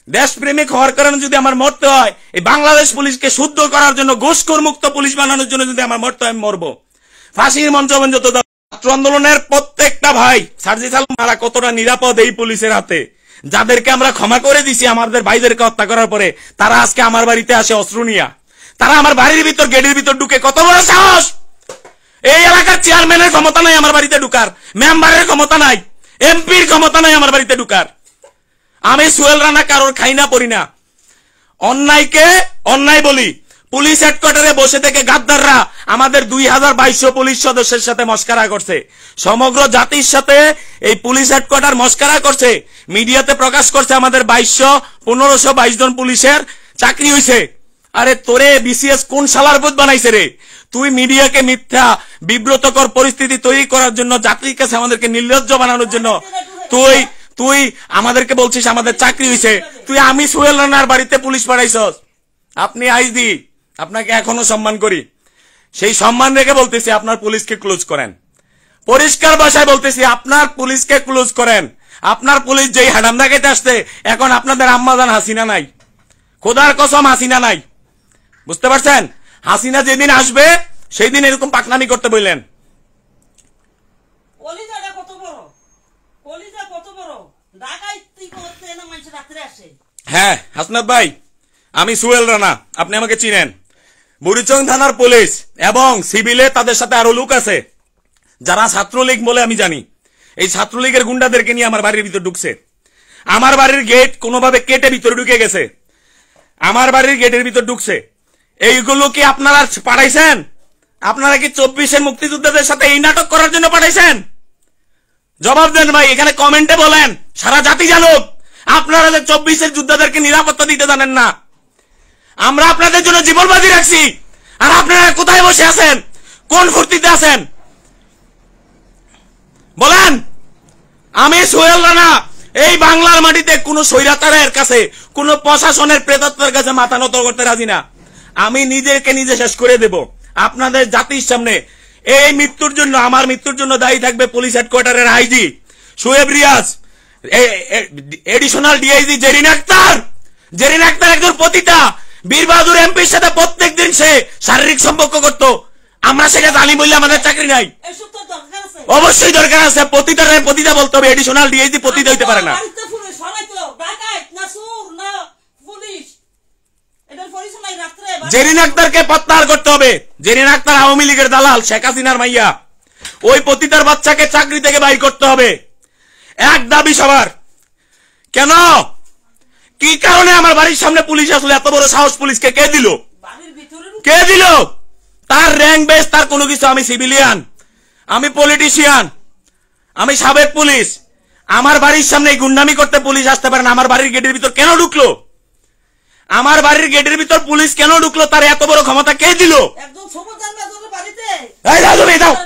দেশপ্রেমিক হওয়ার কারণে যদি আমার মরতে হয়, এই বাংলাদেশ পুলিশকে শুদ্ধ করার জন্য, ঘুষখোর মুক্ত পুলিশ বানানোর জন্য যদি আমার মরতে হয়, আমি মরবো। ফাঁসির মঞ্চ যত ছাত্র আন্দোলনের প্রত্যেকটা ভাই, সার্জিস আলম মারা কতটা নিরাপদ এই পুলিশের হাতে, যাদেরকে আমরা ক্ষমা করে দিছি আমাদের ভাইদেরকে হত্যা করার পরে, তারা আজকে আমার বাড়িতে আসে অস্ত্র নিয়া। তারা আমার বাড়ির ভিতর গেটের ভিতর ঢুকে, কত বড় সাহস! এই এলাকার চেয়ারম্যানের ক্ষমতা নাই আমার বাড়িতে ঢুকার, মেম্বারের ক্ষমতা নাই, এমপির ক্ষমতা নাই আমার বাড়িতে ঢুকার। আমি সোহেল রানা কারোর খাই না পড়ি না, অন্যায়কে অন্যায় বলি। পুলিশ হেডকোয়ার্টারে বসে থেকে গাদ্দাররা আমাদের 2200 পুলিশ সদস্যের সাথে মস্কারা করছে, সমগ্র জাতির সাথে এই পুলিশ হেডকোয়ার্টার মস্কারা করছে, মিডিয়াতে প্রকাশ করছে আমাদের 1522 জন পুলিশের চাকরি হয়েছে। আরে তোরে বিসিএস কোন শালার ভূত বানাইছে রে? তুই মিডিয়াকে মিথ্যা বিব্রতকর পরিস্থিতি তৈরি করার জন্য, জাতির কাছে আমাদেরকে নির্লজ্জ বানানোর জন্য তুই আমাদেরকে বলছিস আমাদের চাকরি হয়েছে। তুই আমি সোহেল রানার বাড়িতে পুলিশ পাঠাইছস। আপনি আইজি, আপনাকে এখনো সম্মান করি, সেই সম্মান রেখে বলতেছি আপনার পুলিশকে ক্লোজ করেন। পরিষ্কার ভাষায় বলতেছি আপনার পুলিশকে ক্লোজ করেন। আপনার পুলিশ যেই হাডাম দেখাইতে আসছে, এখন আপনাদের আম্মাজান হাসিনা নাই, খোদার কসম হাসিনা নাই। বুঝতে পারছেন? হাসিনা যেদিন আসবে সেই দিন এরকম পাকনামি করতে বললেন। হ্যাঁ হাসনাত ভাই, আমি সোহেল রানা, আপনি আমাকে চিনেন। বুড়িচং থানার পুলিশ এবং সিভিলে তাদের সাথে আরো লোক আছে যারা ছাত্রলীগ বলে আমি জানি। এই ছাত্রলীগের গুন্ডাদেরকে নিয়ে আমার বাড়ির ভিতর ঢুকছে। আমার বাড়ির গেট কোনোভাবে কেটে ভিতরে ঢুকে গেছে, আমার বাড়ির গেটের ভিতর ঢুকছে। এইগুলো কি আপনারা পাঠাইছেন? আপনারা কি 24-এর মুক্তিযোদ্ধাদের সাথে এই নাটক করার জন্য পাঠাইছেন? জবাব দেন ভাই, এখানে কমেন্টে বলেন, সারা জাতি জানুক আপনারা যে 24-এর যোদ্ধাদেরকে নিরাপত্তা দিতে জানেন না। আমরা আপনাদের জন্য জীবন বাজি রাখছি, আর আপনারা কোথায় বসে আছেন? কোন ফুর্তিতে আছেন বলেন? আমি সোহেল রানা এই বাংলার মাটিতে কোন স্বৈরাচারের কাছে, কোন প্রশাসনের প্রেতাত্মার কাছে মাথা নত করতে রাজি না। আমি নিজেকে নিজে শেষ করে দেব আপনাদের জাতির সামনে। এই মৃত্যুর জন্য, আমার মৃত্যুর জন্য দায়ী থাকবে পুলিশ হেডকোয়ার্টারের IG Shoaib Riaz, additional DIG Zerin Akhtar. Zerin Akhtar একজন পতিতা, বীর বাহাদুর এমপির সাথে প্রত্যেকদিন সে শারীরিক সম্পর্ক করত। আমরা সেটা জানি বললে আমাদের চাকরি নাই। অবশ্যই দরকার আছে, পতিতা বলতে হবে, এডিশনাল ডিআইজি পতিতা হইতে পারে না। জেরিন আক্তারকে প্রত্যাহার করতে হবে। জেরিন আক্তার আওয়ামী লীগের দালাল, শেখ হাসিনার মাইয়া। ওই পতিতার বাচ্চাকে চাকরি থেকে বাইর করতে হবে। এক দাবি সবার। কেন, কি কারণে আমার বাড়ির সামনে পুলিশ আসলে? এত বড় সাহস পুলিশকে কে দিল? কে দিল? তার র্যাঙ্ক বেস, তার কোনো কিছু। আমি সিভিলিয়ান, আমি পলিটিশিয়ান, আমি সাবেক পুলিশ। আমার বাড়ির সামনে গুন্ডামি করতে পুলিশ আসতে পারে না। আমার বাড়ির গেটের ভিতর কেন ঢুকলো? আমার বাড়ির গেটের ভিতর পুলিশ কেন ঢুকলো? তার এত বড় ক্ষমতা কে দিল?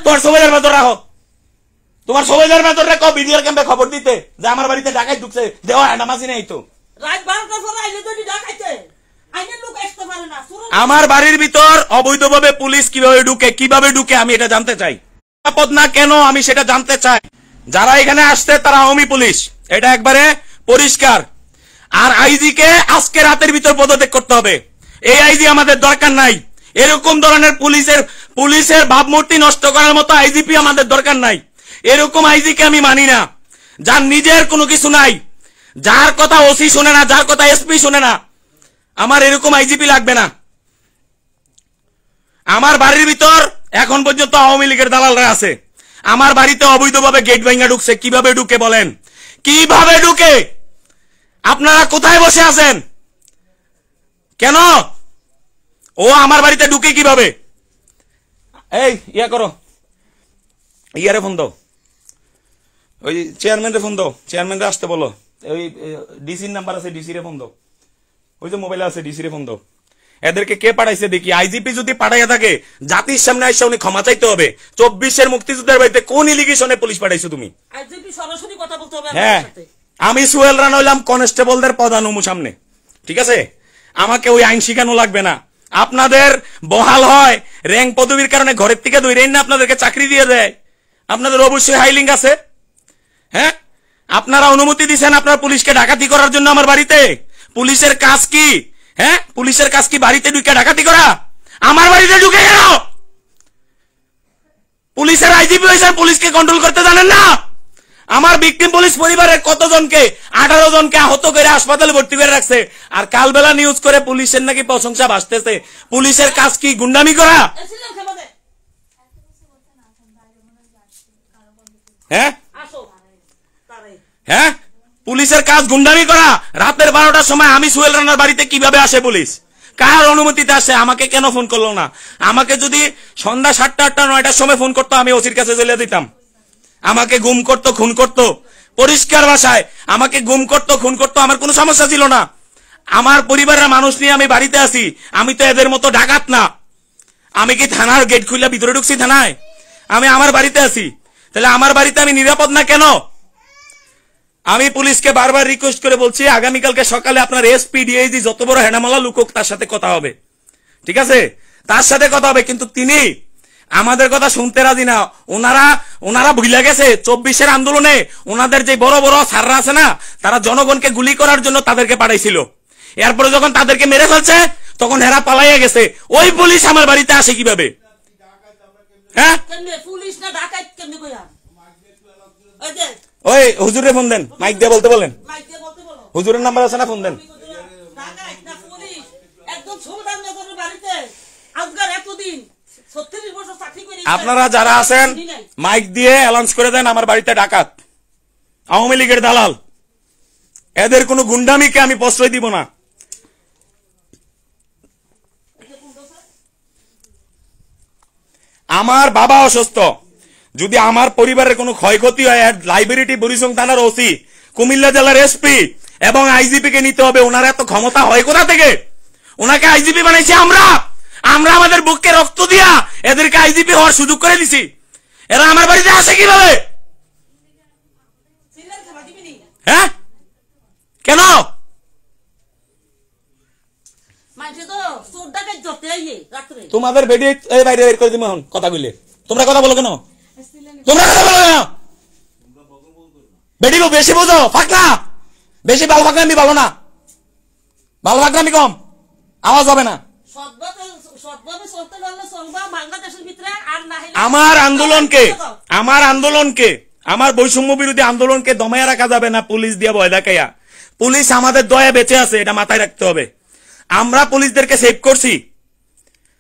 তোমার সবাইদের ভেতর রাখো, তোমার সবাইদের ভেতর রাখো, বিডিআর ক্যাম্পে খবর দিতে যে আমার বাড়িতে ডাকাত ঢুকছে। দেওয়া নামাজি নেই তো। আমার বাড়ির ভিতর অবৈধভাবে পুলিশ কিভাবে ঢুকে আমি এটা জানতে চাই। নিরাপদ না কেন আমি সেটা জানতে চাই। যারা এখানে আসছে তারা আওয়ামী পুলিশ, এটা একবারে পরিষ্কার। আর আইজি কে আজকে রাতের ভিতর পদত্যাগ করতে হবে। এই আইজি আমাদের দরকার নাই। এরকম ধরনের পুলিশের ভাবমূর্তি নষ্ট করার মতো আইজিপি আমাদের দরকার নাই। এরকম আইজিকে আমি মানি না, যার নিজের কোনো কিছু নাই, যার কথা ওসি শুনে না, যার কথা এসপি শুনে না। আমার এরকম আইজিপি লাগবে না। আমার বাড়ির ভিতর এখন পর্যন্ত আওয়ামী লীগের দালালরা আছে। আমার বাড়িতে অবৈধভাবে গেট ভাঙা ঢুকছে। কিভাবে ঢুকে বলেন? কিভাবে ঢুকে? আপনারা কোথায় বসে আছেন? কেন ও আমার বাড়িতে ঢুকে কিভাবে? এই ইয়া করো, ইয়ারে ফোন দাও, ওই চেয়ারম্যানরে ফোন দাও, চেয়ারম্যানরে আসতে বলো। ওই ডিসির নাম্বার আছে, ডিসি রে ফোন দাও, ওই যে মোবাইলে আছে, ডিসি রে ফোন দাও। এদেরকে কে পাঠাইছে দেখি। আইজিপি যদি পাঠাইয়া থাকে জাতির সামনে এসে উনি ক্ষমা চাইতে হবে। 24-এর মুক্তিযুদ্ধের বাড়িতে কোন ইলিগেশনে পুলিশ পাঠাইছো তুমি? আইজিপি সরাসরি কথা বলতে হবে হ্যাঁ, আপনার সাথে। আমি সোহেল রানা হইলাম কনস্টেবলদের প্রধান উমু সামনে, ঠিক আছে? আমাকে ওই আইন শিখানো লাগবে না। আপনাদের বহাল হয় র্যাঙ্ক পদবীর কারণে ঘরের থেকে দৌড়েন না আপনাদেরকে চাকরি দিয়ে দেয়। আপনাদের অবশ্যই হাইলিং আছে। হ্যাঁ, আপনারা অনুমতি দিচ্ছেন আপনার পুলিশকে ডাকাতি করার জন্য আমার বাড়িতে। পুলিশের কাজ কি? হ্যাঁ, পুলিশের কাজ কি বাড়িতে ঢুকে ডাকাতি করা? আমার বাড়িতে ঢুকে গেল পুলিশের আইজিপি হয়েছেন, পুলিশকে কন্ট্রোল করতে জানেন না। আমার ভিকটিম পুলিশ পরিবারের কতজনকে, 18 জনকে আহত করে হাসপাতালে ভর্তি করে রাখছে। আর কালবেলা নিউজ করে পুলিশের নাকি প্রশংসা ভাসতেছে। পুলিশের কাজ কি? গুন্ডামি করা। এসিলেন খেপাতে হ্যাঁ আসো তারে হ্যাঁ, পুলিশের কাজ গুন্ডামি করা। রাতের 12টার সময় আমি সোহেল রানার বাড়িতে কিভাবে আসে পুলিশ? কার অনুমতিতে আসে? আমাকে কেন ফোন করলো না? আমাকে যদি সন্ধ্যা 7টা 8টা 9টার সময় ফোন করতো আমি ওসির কাছে চলে দিতাম। আমাকে গুম করতো, খুন করতো, পরিষ্কার ভাষায় আমাকে গুম করতো, খুন করতো, আমার কোনো সমস্যা ছিল না। আমার পরিবারের মানুষ নিয়ে আমি বাড়িতে আছি। আমি তো এদের মতো ডাকাত না। আমি কি থানার গেট খুলে ভিতরে ঢুকছি থানায়? আমি আমার বাড়িতে আছি। তাহলে আমার বাড়িতে আমি নিরাপদ না কেন? আমি পুলিশকে বারবার রিকোয়েস্ট করে বলছি, আগামীকালকে সকালে আপনার এসপি ডিআইজি যত বড় হেনামালা লুকুক তার সাথে কথা হবে, ঠিক আছে? তার সাথে কথা হবে, কিন্তু তিনি আমাদের কথা শুনতে রাজি না। ওনারা ভুলে গেছে 24-এর আন্দোলনে ওনাদের যে বড় বড় সাররা আছে না, তারা জনগণকে গুলি করার জন্য তাদেরকে পাঠাইছিল। এরপরে যখন তাদেরকে মেরে ফেলছে তখন হেরা পালাইয়া গেছে। ওই পুলিশ আমার বাড়িতে আসে কিভাবে? হ্যাঁ, কেমনে পুলিশ না ডাকাত কেমনে কইয়া? ওই যে ওই হুজুরে ফোন দেন, মাইক দিয়ে বলতে বলেন। মাইক দিয়ে বলতে বলো হুজুরের নাম্বার আছে না? ফোন দেন। ডাকাত না পুলিশ? একদম সুলতান নগরের বাড়িতে আজকাল এতদিন 36 বছর চাকরি করে আপনারা যারা আছেন মাইক দিয়ে অ্যালাউন্স করে দেন আমার বাড়িতে ডাকাত, আওয়ামী লীগের দালাল। এদের কোনো গুন্ডামিকে আমি প্রশ্রয় দিব না। আমার বাবা অসুস্থ, যদি আমার পরিবারের কোনো ক্ষয়ক্ষতি হয়, লাইব্রেরিটি বুড়িচং থানার ওসি, কুমিল্লা জেলার এসপি এবং আইজিপি কে নিতে হবে। ওনার এত ক্ষমতা হয় কোথা থেকে? ওনাকে আইজিপি বানাইছি আমরা। আমাদের বুককে রক্ত দিয়া এদেরকে আইজিপি হওয়ার সুযোগ করে দিছি। এরা আমার বাড়িতে আসে কিভাবে? সিলেন খাবা দিবি নি? হ্যাঁ, কেন? মাইছে তো চোর ডাকাত ধরতে আইয়ে রাত্রে। তোমাদের বেডি এই বাইরে বের করে দিব এখন কথা কইলে। তোমরা কথা বলো কেন? তোমরা কথা বলো কেন? বেডি বেশি বোঝো, ফাঁকনা বেশি, ভালো ফাঁকনা আমি ভালো না, ভালো ফাঁকনা আমি কম, আওয়াজ হবে না। সৎভাবে চলতে পারলে চলবা বাংলাদেশের ভিতরে, আর না হলে আমার আন্দোলনকে আমার বৈষম্য বিরোধী আন্দোলনকে দমাইয়া রাখা যাবে না পুলিশ দিয়ে ভয় দেখাইয়া। পুলিশ আমাদের দয়া বেঁচে আছে, এটা মাথায় রাখতে হবে। আমরা পুলিশদেরকে সেভ করছি।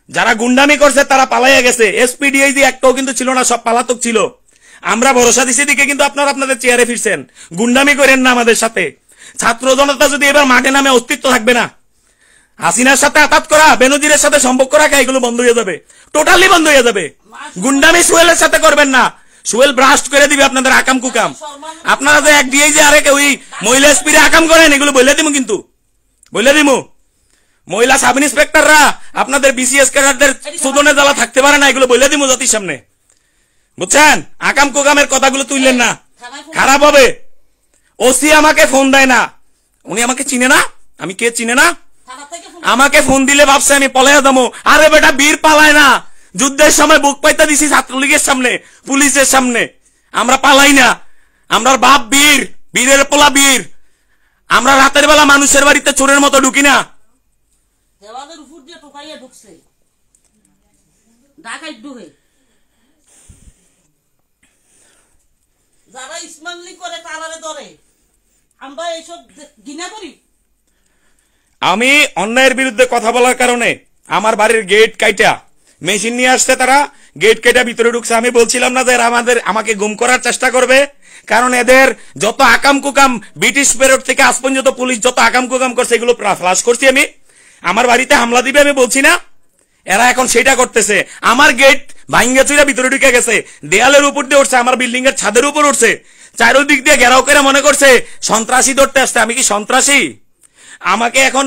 যারা গুন্ডামি করছে তারা পালাইয়া গেছে। এসপি ডিআইজি একটাও কিন্তু ছিল না, সব পালাতক ছিল। আমরা ভরসা দিছি দিকে কিন্তু আপনারা আপনাদের চেয়ারে ফিরছেন। গুন্ডামি করেন না আমাদের সাথে। ছাত্র জনতা যদি এবার মাঠে নামে অস্তিত্ব থাকবে না। হাসিনার সাথে আঘাত করা, বেনজিরের সাথে সম্পর্ক রাখা, এগুলো বন্ধ হয়ে যাবে, টোটালি বন্ধ হয়ে যাবে। গুন্ডামি সোহেলের সাথে করবেন না। সোহেল ব্রাস্ট করে দিবে আপনাদের আকাম কুকাম। আপনারা যে এক ডিআইজি আরেক ওই মহিলা এসপিরে আকাম করেন, এগুলো বলে দিব, কিন্তু বলে দিব মহিলা সাব ইন্সপেক্টররা আপনাদের বিসিএস ক্যাডারদের সুদনে জ্বালা থাকতে পারে না, এগুলো বলে দিব জাতির সামনে। বুঝছেন? আকাম কুকামের কথাগুলো তুললেন না, খারাপ হবে। ওসি আমাকে ফোন দেয় না, উনি আমাকে চিনে না, আমি কে চিনে না। আমাকে ফোন দিলে ভাবছে আমি পলাইয়া যাবো। আরে বেটা, বীর পালায় না। যুদ্ধের সময় বুক পাইতে দিছি ছাত্রলীগের সামনে, পুলিশের সামনে। আমরা পালাই না। আমরা বাপ বীর, বীরের পোলা বীর। আমরা রাতের বেলা মানুষের বাড়িতে চোরের মতো ঢুকি না। দেওয়ালের উপর দিয়ে টোকাইয়া ঢুকছে ডাকাত ঢুকে। যারা স্মাগলিং করে তারারে ধরে, আমরা এইসব ঘৃণা করি। আমি অন্যায়ের বিরুদ্ধে কথা বলার কারণে আমার বাড়ির গেট কাইটা মেশিন নিয়ে আসছে, তারা গেট কাইটা ভিতরে ঢুকছে। আমি বলছিলাম না যে এরা আমাকে গুম করার চেষ্টা করবে, কারণ এদের যত আকাম কুকাম ব্রিটিশ পেরিয়ড থেকে আজ পর্যন্ত পুলিশ যত আকাম কুকাম করছে এগুলো ফ্লাশ করছি আমি। আমার বাড়িতে হামলা দিবে আমি বলছি না, এরা এখন সেটা করতেছে। আমার গেট ভাঙ্গা চুরা ভিতরে ঢুকে গেছে, দেয়ালের উপর দিয়ে উঠছে, আমার বিল্ডিং এর ছাদের উপর উঠছে, চারোদিক দিয়ে ঘেরাও করে মনে করছে সন্ত্রাসী ধরতে আসছে। আমি কি সন্ত্রাসী? আমাকে এখন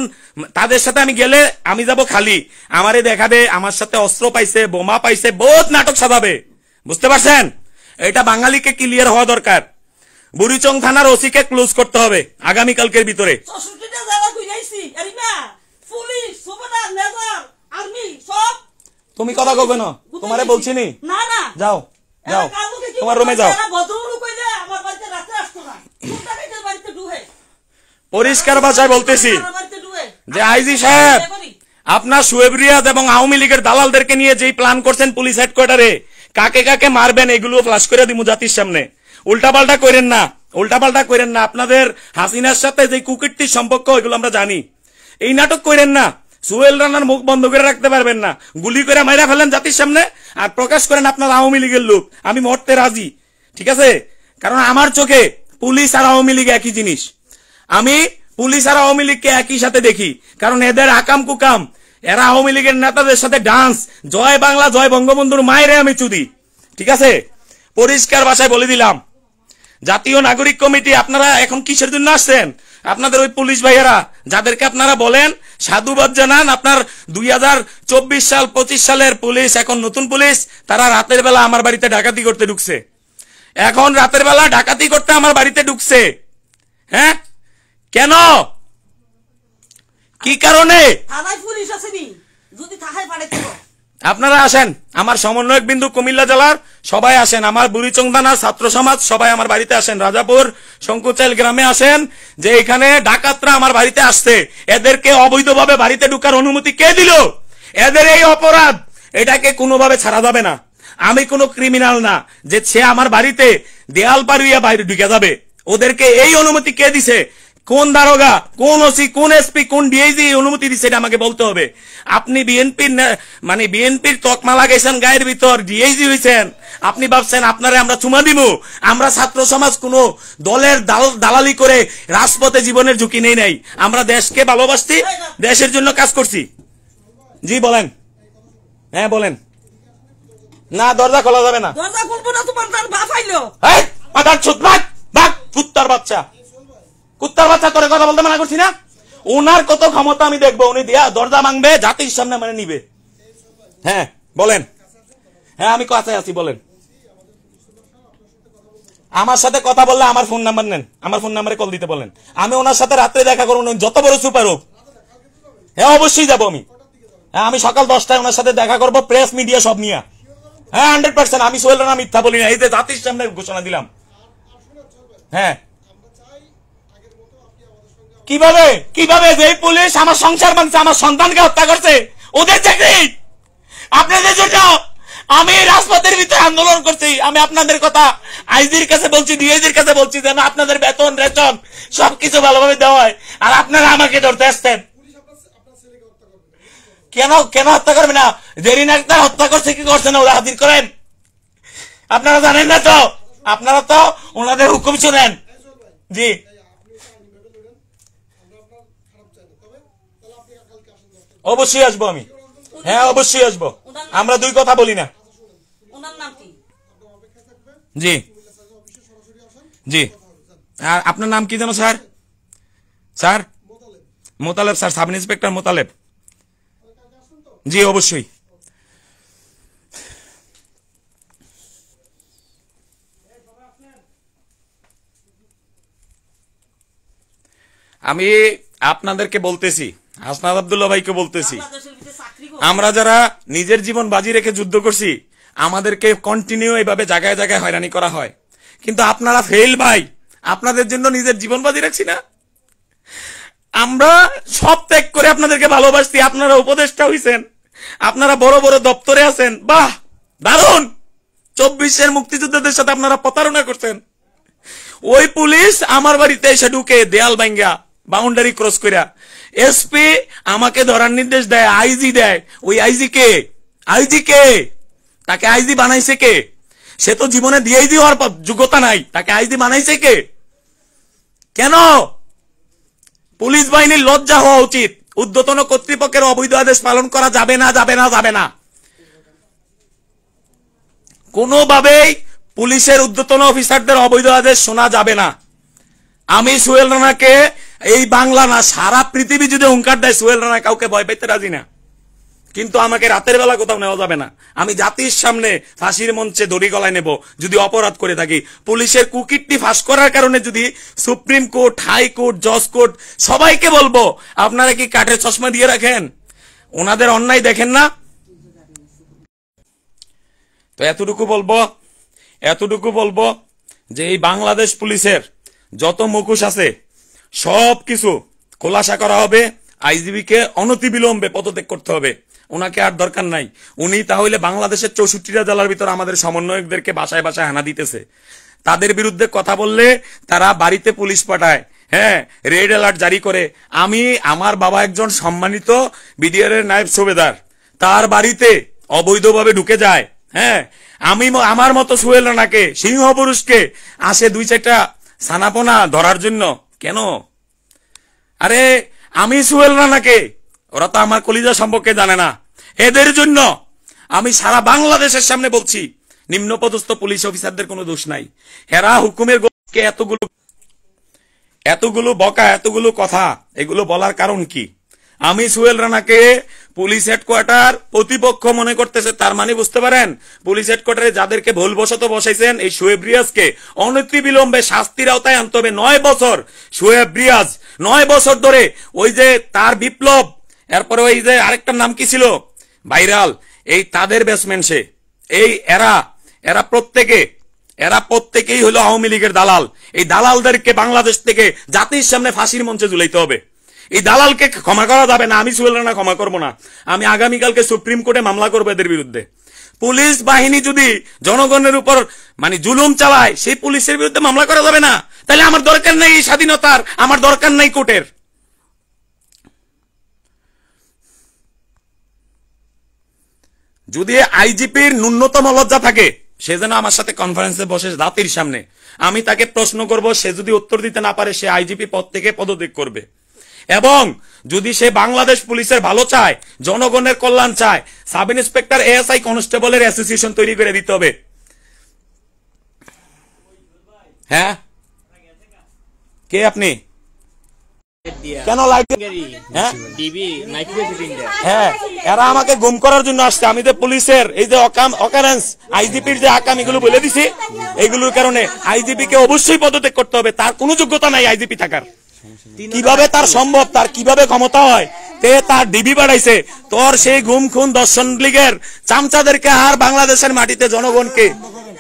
তাদের সাথে আমি গেলে আমি যাব খালি, আমারে দেখাবে আমার সাথে অস্ত্র পাইছে, বোমা পাইছে, বহুত নাটক সাজাবে। বুঝতে পারছেন? এটা বাঙালিকে ক্লিয়ার হওয়া দরকার। বুড়িচং থানার ওসিকে ক্লোজ করতে হবে আগামীকালকের ভিতরে। 64টা জায়গা ঘুরাইছি, এরিনা পুলিশ, সুপারডার, নেজার, আর্মি সব। তুমি কথা কবে না, তোমারে বলছি নি। না না, যাও যাও তোমার রুমে যাও। ভদ্রলোক কইলে আমার বাড়িতে রাতে আসতো না, কোনটা কাইতে বাড়িতে ঢুকে। পরিষ্কার ভাষায় বলতেছি বাড়িতে ঢুকে যে আইজি সাহেব, আপনার শোয়েব রিয়াদ এবং আওয়ামী লীগের দালালদেরকে নিয়ে যেই প্ল্যান করছেন পুলিশ হেডকোয়ার্টারে, কাকে কাকে মারবেন এগুলো ফ্লাশ করে দিমু জাতির সামনে। উল্টাপাল্টা করেন না, উল্টাপাল্টা করেন না। আপনাদের হাসিনার সাথে যে কুকীর্তির সম্পর্ক এগুলো আমরা জানি। এই নাটক করেন না। সোহেল রানার মুখ বন্ধ করে রাখতে পারবেন না, গুলি করে মাইরা ফেলেন জাতির সামনে আর প্রকাশ করেন আপনার আওয়ামী লীগের লোক। আমি মরতে রাজি, ঠিক আছে? কারণ আমার চোখে পুলিশ আর আওয়ামী লীগ একই জিনিস। আমি পুলিশ আর আওয়ামী লীগকে একই সাথে দেখি, কারণ এদের আকাম কুকাম, এরা আওয়ামী লীগের নেতাদের সাথে ডান্স, জয় বাংলা জয় বঙ্গবন্ধুর মায়েরে আমি চুদি, ঠিক আছে? পরিষ্কার ভাষায় বলে দিলাম, জাতীয় নাগরিক কমিটি আপনারা এখন কিসের জন্য আসছেন? আপনাদের ওই পুলিশ ভাইয়েরা যাদেরকে আপনারা বলেন সাধুবাদ জানান, আপনার 2024 সাল 25 সালের পুলিশ, এখন নতুন পুলিশ, তারা রাতের বেলা আমার বাড়িতে ডাকাতি করতে ঢুকছে। এখন রাতের বেলা ডাকাতি করতে আমার বাড়িতে ঢুকছে, হ্যাঁ? কেন? কি কারণে? থানায় পুলিশ আসেনি, যদি থাকায় পাঠাইতে হবে। আপনারা আসেন, আমার সমন্বয়ক বিন্দু কুমিল্লা জেলার সবাই আসেন, আমার বুড়িচং থানার ছাত্র সমাজ সবাই আমার বাড়িতে আসেন, রাজাপুর শঙ্কুচাইল গ্রামে আসেন, যে এখানে ডাকাতরা আমার বাড়িতে আসছে। এদেরকে অবৈধভাবে বাড়িতে ঢুকার অনুমতি কে দিল? এদের এই অপরাধ, এটাকে কোনোভাবে ছাড়া যাবে না। আমি কোনো ক্রিমিনাল না যে সে আমার বাড়িতে দেয়াল পাড়িয়ে বাইরে ঢুকে যাবে। ওদেরকে এই অনুমতি কে দিছে? কোন দারোগা, কোন ওসি, কোন এসপি, কোন ডিআইজি অনুমতি দিচ্ছে এটা আমাকে বলতে হবে। আপনি বিএনপির তকমা লাগাইছেন গায়ের ভিতর, ডিআইজি হয়েছেন, আপনি ভাবছেন আপনারে আমরা চুমা দিব? আমরা ছাত্র সমাজ কোন দলের দালালি করে রাজপথে জীবনের ঝুঁকি নেই নাই। আমরা দেশকে ভালোবাসছি, দেশের জন্য কাজ করছি। জি বলেন। হ্যাঁ বলেন। না, দরজা খোলা যাবে না। দরজা খুলবো না, তোমার তার বাপ আইলো। এই মাদার চোদ, ভাগ ভাগ, কুত্তার বাচ্চা, কুত্তার বাচ্চা, তোরে কথা বলতে মানা করছি না? ওনার কত ক্ষমতা আমি দেখবো, উনি দিয়া দরজা ভাঙবে, জাতির সামনে মানে নিবে। হ্যাঁ বলেন। হ্যাঁ আমি কাছে আছি, বলেন। আমার সাথে কথা বললে আমার ফোন নাম্বার নেন, আমার ফোন নাম্বারে কল দিতে বলেন। আমি ওনার সাথে রাত্রে দেখা করবো, যত বড় সুপার হোক। হ্যাঁ অবশ্যই যাবো আমি। হ্যাঁ আমি সকাল 10টায় ওনার সাথে দেখা করবো, প্রেস মিডিয়া সব নিয়ে। হ্যাঁ 100%। আমি সোহেল রানা মিথ্যা বলি না, এই যে জাতির সামনে ঘোষণা দিলাম। হ্যাঁ কিভাবে কিভাবে যে পুলিশ আমার সংসার ভাঙছে, আমার সন্তানকে হত্যা করছে, ওদের চাকরি আপনাদের জন্য আমি রাজপথের ভিতরে আন্দোলন করছি। আমি আপনাদের কথা আইজির কাছে বলছি, ডিআইজির কাছে বলছি, যেন আপনাদের বেতন রেশন সবকিছু ভালোভাবে দেওয়া হয়। আর আপনারা আমাকে ধরতে আসছেন কেন? কেন হত্যা করবে না? জেরিন আক্তার হত্যা করছে কি করছে না, ওরা হাজির করেন। আপনারা জানেন না তো, আপনারা তো ওনাদের হুকুম শুনেন। জি অবশ্যই আসবো আমি। হ্যাঁ অবশ্যই আসবো, আমরা দুই কথা বলি না। ওনার নাম কি? জি জি। আর আপনার নাম কি জানো sir? Sir Motaleb sir, sub inspector Motaleb. জি অবশ্যই। আমি আপনাদেরকে বলতেছি, হাসনাত আব্দুল্লাহ ভাইকে বলতেছি, আমরা যারা নিজের জীবন বাজি রেখে যুদ্ধ করছি, আমাদেরকে কন্টিনিউ এইভাবে জায়গায় জায়গায় হয়রানি করা হয়। কিন্তু আপনারা ফেল ভাই, আপনাদের জন্য নিজের জীবন বাজি রাখছি না। আমরা সব ত্যাগ করে আপনাদেরকে ভালোবাসছি। আপনারা উপদেষ্টা হইছেন, আপনারা বড় বড় দপ্তরে আছেন, বাহ দারুন। 24-এর মুক্তিযোদ্ধাদের সাথে আপনারা প্রতারণা করছেন, ওই পুলিশ আমার বাড়িতে এসে ঢুকে দেয়াল ভাঙ্গা বাউন্ডারি ক্রস কইরা, এসপি আমাকে ধরার নির্দেশ দেয়, আইজি দেয়। ওই আইজি কে? আইজি কে? তাকে আইজি বানাইছে কে? সে তো জীবনে ডিআইজি হওয়ার যোগ্যতা নাই, তাকে আইজি বানাইছে কে? কেন? পুলিশ বাহিনীর লজ্জা হওয়া উচিত। ঊর্ধ্বতন কর্তৃপক্ষের অবৈধ আদেশ পালন করা যাবে না, যাবে না, যাবে না। কোনোভাবেই পুলিশের ঊর্ধ্বতন অফিসারদের অবৈধ আদেশ শোনা যাবে না। আমি সোহেল রানাকে এই বাংলা না সারা পৃথিবী যদি হুঙ্কার দেয়, সোহেল রানা কাউকে ভয় পেতে রাজি না। কিন্তু আমাকে রাতের বেলা কোথাও নেওয়া যাবে না। আমি জাতির সামনে ফাঁসির মঞ্চে দড়ি গলায় নেব যদি অপরাধ করে থাকি। পুলিশের কুকীর্তি ফাঁস করার কারণে যদি সুপ্রিম কোর্ট, হাইকোর্ট, জজ কোর্ট সবাইকে বলবো, আপনারা কি কাঠের চশমা দিয়ে রাখেন? ওনাদের অন্যায় দেখেন না? তো এতটুকু বলবো যে এই বাংলাদেশ পুলিশের যত মুখোশ আছে সব কিছু খোলাসা করা হবে। আইজিবি কে অনতিবিলম্বে পদত্যাগ করতে হবে। ওনাকে আর দরকার নাই। উনি তাহলে বাংলাদেশের 64টা জেলার ভিতর আমাদের সমন্বয়কদেরকে বাসায় বাসায় হানা দিতেছে। তাদের বিরুদ্ধে কথা বললে তারা বাড়িতে পুলিশ পাঠায়, হ্যাঁ, রেড অ্যালার্ট জারি করে। আমার বাবা একজন সম্মানিত বিডিআর এর নায়েব সুবেদার, তার বাড়িতে অবৈধভাবে ঢুকে যায়। হ্যাঁ, আমার মতো সোহেল রানাকে, সিংহ পুরুষকে আসে 2-4টা ছানাপোনা ধরার জন্য। কেন? আরে আমি সোহেল রানাকে, ওরা তো আমার কলিজা সম্পর্কে জানে না, এদের জন্য আমি সারা বাংলাদেশের সামনে বলছি, নিম্নপদস্থ পুলিশ অফিসারদের কোনো দোষ নাই। হেরা হুকুমের এতগুলো বকা, এতগুলো কথা, এগুলো বলার কারণ কি? আমি সোহেল রানাকে পুলিশ হেডকোয়ার্টার প্রতিপক্ষ মনে করতেছে। তার মানে বুঝতে পারেন, পুলিশ হেডকোয়ার্টারে যাদেরকে ভুলবশত বসাইছেন এই শোয়েব রিয়াজকে অনতিবিলম্বে শাস্তির আওতায় আনতে হবে। 9 বছর শোয়েব রিয়াজ 9 বছর ধরে ওই যে তার বিপ্লব, এরপরে ওই যে আরেকটার নাম কি ছিল ভাইরাল, এই তাদের ব্যাটসম্যান সে। এই এরা প্রত্যেকেই হলো আওয়ামী লীগের দালাল। এই দালালদেরকে বাংলাদেশ থেকে জাতির সামনে ফাঁসির মঞ্চে ঝুলাইতে হবে। এই দালালকে ক্ষমা করা যাবে না। আমি সোহেল রানা ক্ষমা করবো না। আমি আগামীকালকে সুপ্রিম কোর্টে মামলা করবো এদের বিরুদ্ধে। পুলিশ বাহিনী যদি জনগণের উপর জুলুম চালায়, সেই পুলিশের বিরুদ্ধে মামলা করা যাবে না। তাহলে আমার দরকার নেই এই স্বাধীনতার, আমার দরকার নেই কোর্টের। যদি আইজিপির ন্যূনতম লজ্জা থাকে, সে যেন আমার সাথে কনফারেন্সে বসে জাতির সামনে আমি তাকে প্রশ্ন করব। সে যদি উত্তর দিতে না পারে, সে আইজিপি পদ থেকে পদত্যাগ করবে। এবং যদি সে বাংলাদেশ পুলিশের ভালো চায়, জনগণের কল্যাণ চায়, সাব ইন্সপেক্টর, এএসআই, কনস্টেবলের অ্যাসোসিয়েশন তৈরি করে দিতে হবে। হ্যাঁ, কে আপনি? কেন হ্যাঁ, এরা আমাকে গুম করার জন্য আসছে। আমি যে পুলিশের এই যে অকারেন্স, আইজিপির যে আকাম, এগুলো বলে দিছি। এইগুলোর কারণে আইজিপি কে অবশ্যই পদত্যাগ করতে হবে। তার কোনো যোগ্যতা নাই আইজিপি থাকার। কিভাবে তার সম্ভব? তার কিভাবে ক্ষমতা হয়? তার ডিবি বাড়াইছে। তোর সেই গুম খুন দর্শন লীগের চামচাদেরকে আর বাংলাদেশের মাটিতে জনগণকে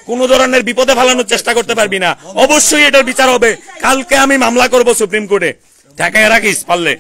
কোন ধরনের বিপদে ফেলানোর চেষ্টা করতে পারবি না। অবশ্যই এটার বিচার হবে। কালকে আমি মামলা করব সুপ্রিম কোর্টে। ঠেকায় রাখিস পারলে।